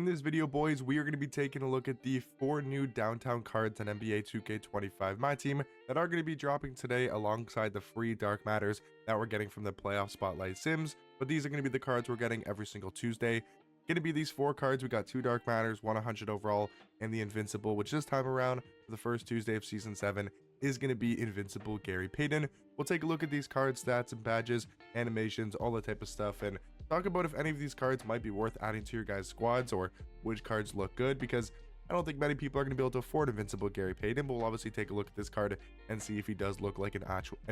In this video, boys, we are going to be taking a look at the 4 new downtown cards in NBA 2K25 My Team that are going to be dropping today alongside the free Dark Matters that we're getting from the Playoff Spotlight Sims. But these are going to be the cards we're getting every single Tuesday. Going to be these 4 cards. We got 2 Dark Matters, 100 overall, and the Invincible, which this time around, for the first Tuesday of Season 7, is going to be Invincible Gary Payton. We'll take a look at these cards, stats and badges, animations, all that type of stuff, and talk about if any of these cards might be worth adding to your guys' squads or which cards look good, because I don't think many people are going to be able to afford Invincible Gary Payton, but we'll obviously take a look at this card and see if he does look like an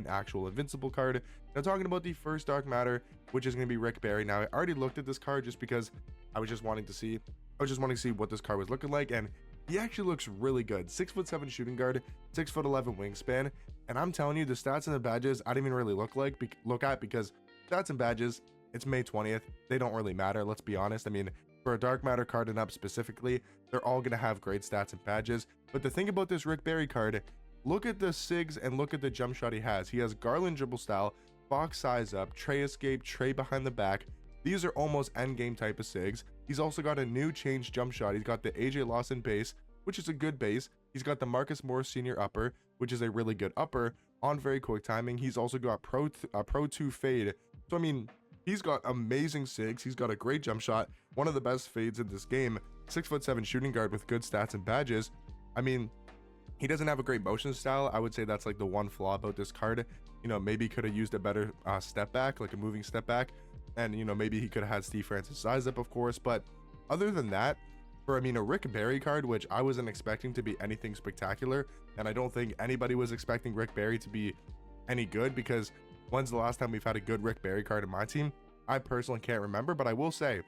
actual Invincible card. Now, talking about the first Dark Matter, which is going to be Rick Barry. Now, I already looked at this card just because I was just wanting to see what this card was looking like, and he actually looks really good. 6'7" shooting guard, 6'11" wingspan, and I'm telling you, the stats and the badges I didn't even really look at, because stats and badges, it's May 20th, they don't really matter, let's be honest. I mean, for a Dark Matter card and up specifically, they're all going to have great stats and badges. But the thing about this Rick Barry card, look at the SIGs and look at the jump shot he has. He has Garland dribble style, box size up, tray escape, tray behind the back. These are almost end game type of SIGs. He's also got a new changed jump shot. He's got the AJ Lawson base, which is a good base. He's got the Marcus Morris Sr. upper, which is a really good upper on very quick timing. He's also got Pro 2 fade. So I mean, he's got amazing SIGs. He's got a great jump shot, one of the best fades in this game. 6'7" shooting guard with good stats and badges. I mean, he doesn't have a great motion style. I would say that's like the one flaw about this card. You know, maybe could have used a better step back, like a moving step back. And, you know, maybe he could have had Steve Francis size up, of course. But other than that, for, I mean, a Rick Barry card, which I wasn't expecting to be anything spectacular, and I don't think anybody was expecting Rick Barry to be any good, because when's the last time we've had a good Rick Barry card in my team? I personally can't remember, but I will say,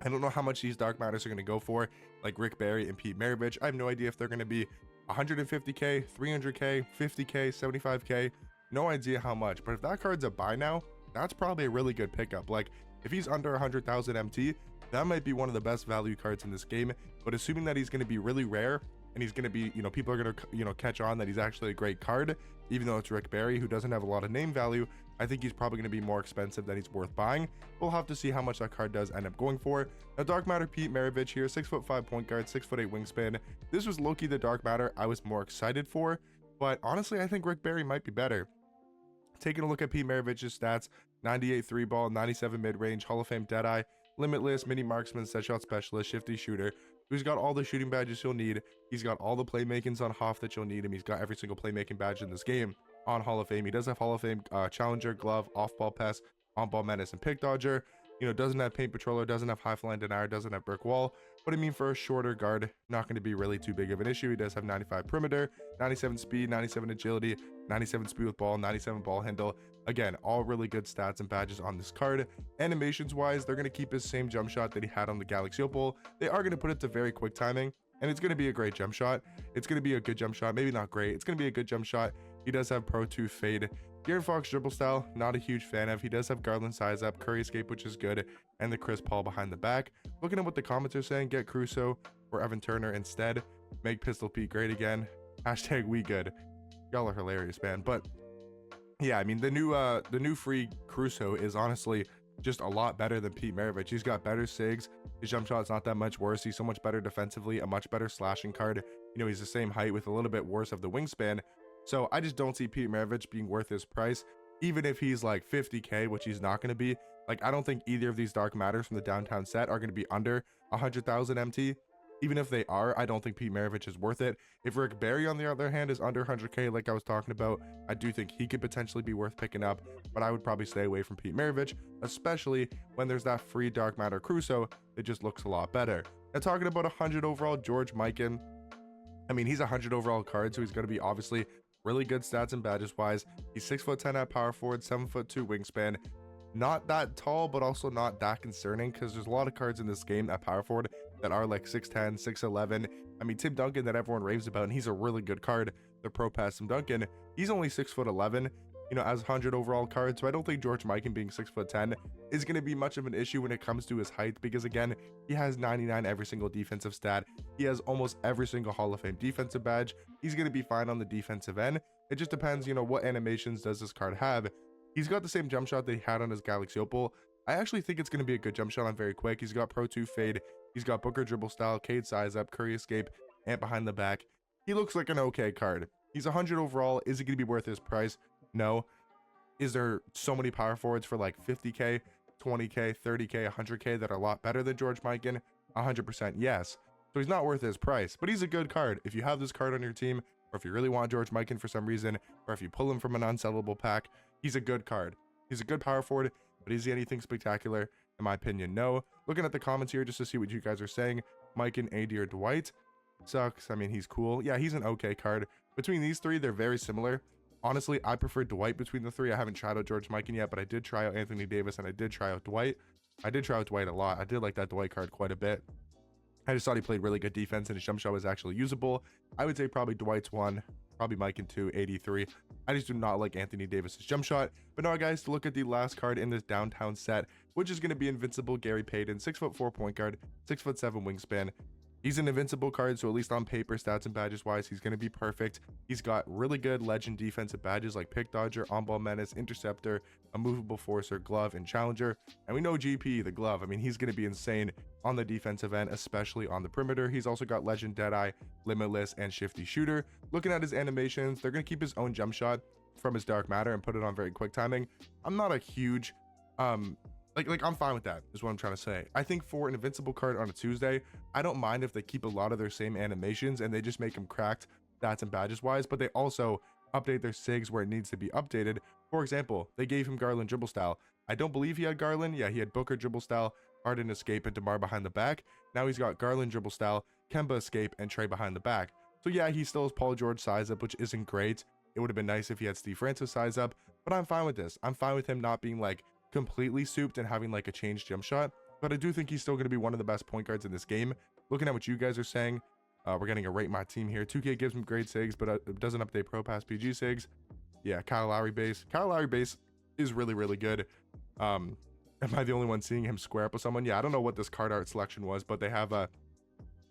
I don't know how much these Dark Matters are going to go for, like Rick Barry and Pete Maravic. I have no idea if they're going to be 150k, 300k, 50k, 75k, no idea how much. But if that card's a buy now, that's probably a really good pickup. Like, if he's under 100,000 MT, that might be one of the best value cards in this game. But assuming that he's going to be really rare, and he's going to be, you know, people are going to, you know, catch on that he's actually a great card, even though it's Rick Barry, who doesn't have a lot of name value, I think he's probably going to be more expensive than he's worth buying. We'll have to see how much that card does end up going for. Now, Dark Matter Pete Maravic here, 6'5" point guard, 6'8" wingspan. This was low-key the Dark Matter I was more excited for, but honestly, I think Rick Barry might be better. Taking a look at Pete Maravic's stats, 98 3 ball, 97 mid-range, Hall of Fame Deadeye, Limitless, Mini Marksman, Set Shot Specialist, Shifty Shooter. He's got all the shooting badges you'll need. He's got all the playmakings on Hoff that you'll need, and he's got every single playmaking badge in this game on Hall of Fame. He does have Hall of Fame Challenger, Glove, Off-Ball Pass, On-Ball Menace, and Pick Dodger. You know, doesn't have Paint Patroller, doesn't have High Flying Denier, doesn't have Brick Wall. But I mean, for a shorter guard, not going to be really too big of an issue. He does have 95 perimeter, 97 speed, 97 agility, 97 speed with ball, 97 ball handle. Again, all really good stats and badges on this card. Animations wise, they're going to keep his same jump shot that he had on the Galaxy Opal. They are going to put it to very quick timing, and it's going to be a great jump shot. It's going to be a good jump shot, maybe not great. It's going to be a good jump shot. He does have Pro 2 fade. De'Aaron Fox dribble style, not a huge fan of. He does have Garland size up, Curry escape, which is good, and the Chris Paul behind the back. Looking at what the comments are saying, get Crusoe or Evan Turner instead. Make Pistol Pete great again. Hashtag we good. Y'all are hilarious, man. But yeah, I mean, the new free Crusoe is honestly just a lot better than Pete Maravic. He's got better SIGs. His jump shot's not that much worse. He's so much better defensively, a much better slashing card. You know, he's the same height with a little bit worse of the wingspan. So I just don't see Pete Maravic being worth his price, even if he's like 50k, which he's not going to be. Like, I don't think either of these Dark Matters from the downtown set are going to be under 100,000 MT. Even if they are, I don't think Pete Maravic is worth it. If Rick Barry, on the other hand, is under 100k, like I was talking about, I do think he could potentially be worth picking up, but I would probably stay away from Pete Maravic, especially when there's that free Dark Matter Crusoe. It just looks a lot better. Now, talking about 100 overall, George Myteam. I mean, he's a 100 overall card, so he's going to be obviously really good stats and badges wise. He's 6'10" at power forward, 7'2" wingspan. Not that tall, but also not that concerning, because there's a lot of cards in this game at power forward that are like 6'10", 6'11". I mean, Tim Duncan, that everyone raves about, and he's a really good card. The Pro Pass Tim Duncan, he's only 6'11", you know, as 100 overall card. So I don't think George Myteam being 6'10" is going to be much of an issue when it comes to his height, because again, he has 99 every single defensive stat. He has almost every single Hall of Fame defensive badge. He's going to be fine on the defensive end. It just depends, you know, what animations does this card have. He's got the same jump shot that he had on his Galaxy Opal. I actually think it's going to be a good jump shot on very quick. He's got Pro 2 fade. He's got Booker dribble style, Cade size up, Curry escape, and behind the back. He looks like an okay card. He's 100 overall. Is it going to be worth his price? No. Is there so many power forwards for like 50k, 20k, 30k, 100k that are a lot better than George Mikan? 100% yes. So he's not worth his price, but he's a good card. If you have this card on your team, or if you really want George Mikan for some reason, or if you pull him from an unsellable pack, he's a good card. He's a good power forward, but is he anything spectacular? In my opinion, no. Looking at the comments here just to see what you guys are saying. Mikan, AD, or Dwight. Sucks. I mean, he's cool. Yeah, he's an okay card. Between these three, they're very similar. Honestly, I prefer Dwight between the three. I haven't tried out George Mikan yet, but I did try out Anthony Davis and I did try out Dwight. I did try out Dwight a lot. I did like that Dwight card quite a bit. I just thought he played really good defense and his jump shot was actually usable. I would say probably Dwight's 1, probably Mikan 2, 83. I just do not like Anthony Davis's jump shot. But now, guys, to look at the last card in this downtown set, which is going to be Invincible Gary Payton, 6'4" point guard, 6'7" wingspan. He's an invincible card, so at least on paper, stats and badges wise, he's going to be perfect. He's got really good legend defensive badges like Pick Dodger, On-Ball Menace, Interceptor, a Movable Forcer, Glove, and Challenger. And we know GP, the Glove, I mean, he's going to be insane on the defensive end, especially on the perimeter. He's also got Legend Deadeye, Limitless, and Shifty Shooter. Looking at his animations, they're going to keep his own jump shot from his Dark Matter and put it on very quick timing. I'm not a huge like I'm fine with that, is what I'm trying to say. I think for an invincible card on a Tuesday, I don't mind if they keep a lot of their same animations and they just make them cracked stats and badges wise, but they also update their SIGs where it needs to be updated. For example, they gave him Garland dribble style. I don't believe he had Garland. Yeah, he had Booker dribble style, Harden escape, and DeMar behind the back. Now he's got Garland dribble style, Kemba escape, and Trey behind the back. So yeah, he still has Paul George size up, which isn't great. It would have been nice if he had Steve Francis size up, but I'm fine with this. I'm fine with him not being like completely souped and having like a changed jump shot, but I do think he's still going to be one of the best point guards in this game. Looking at what you guys are saying, we're getting a rate my team here. 2K gives him great SIGs, but it doesn't update Pro Pass PG SIGs. Yeah, Kyle Lowry base. Kyle Lowry base is really, really good. Am I the only one seeing him square up with someone? Yeah, I don't know what this card art selection was, but they have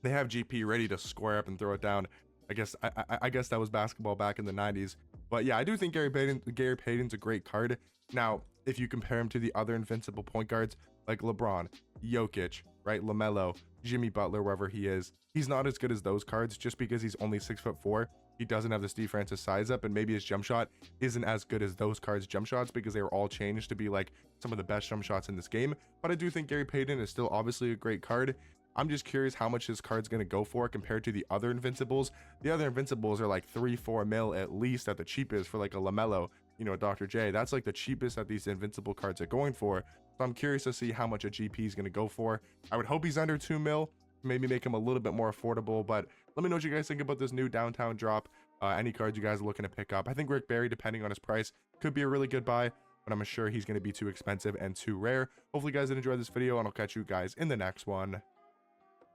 GP ready to square up and throw it down. I guess that was basketball back in the 90s. But yeah, I do think Gary Payton's a great card. Now, if you compare him to the other invincible point guards like LeBron, Jokic, right, LaMelo, Jimmy Butler, wherever he is, he's not as good as those cards just because he's only 6'4". He doesn't have the Steve Francis size up, and maybe his jump shot isn't as good as those cards' jump shots because they were all changed to be like some of the best jump shots in this game. But I do think Gary Payton is still obviously a great card. I'm just curious how much his card's going to go for compared to the other Invincibles. The other Invincibles are like 3-4 mil at least at the cheapest for like a LaMelo, you know, Dr. J. That's like the cheapest that these Invincible cards are going for. So I'm curious to see how much a GP is going to go for. I would hope he's under 2 mil, maybe make him a little bit more affordable. But let me know what you guys think about this new downtown drop. Any cards you guys are looking to pick up. I think Rick Barry, depending on his price, could be a really good buy, but I'm sure he's going to be too expensive and too rare. Hopefully you guys did enjoy this video, and I'll catch you guys in the next one.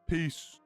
Peace.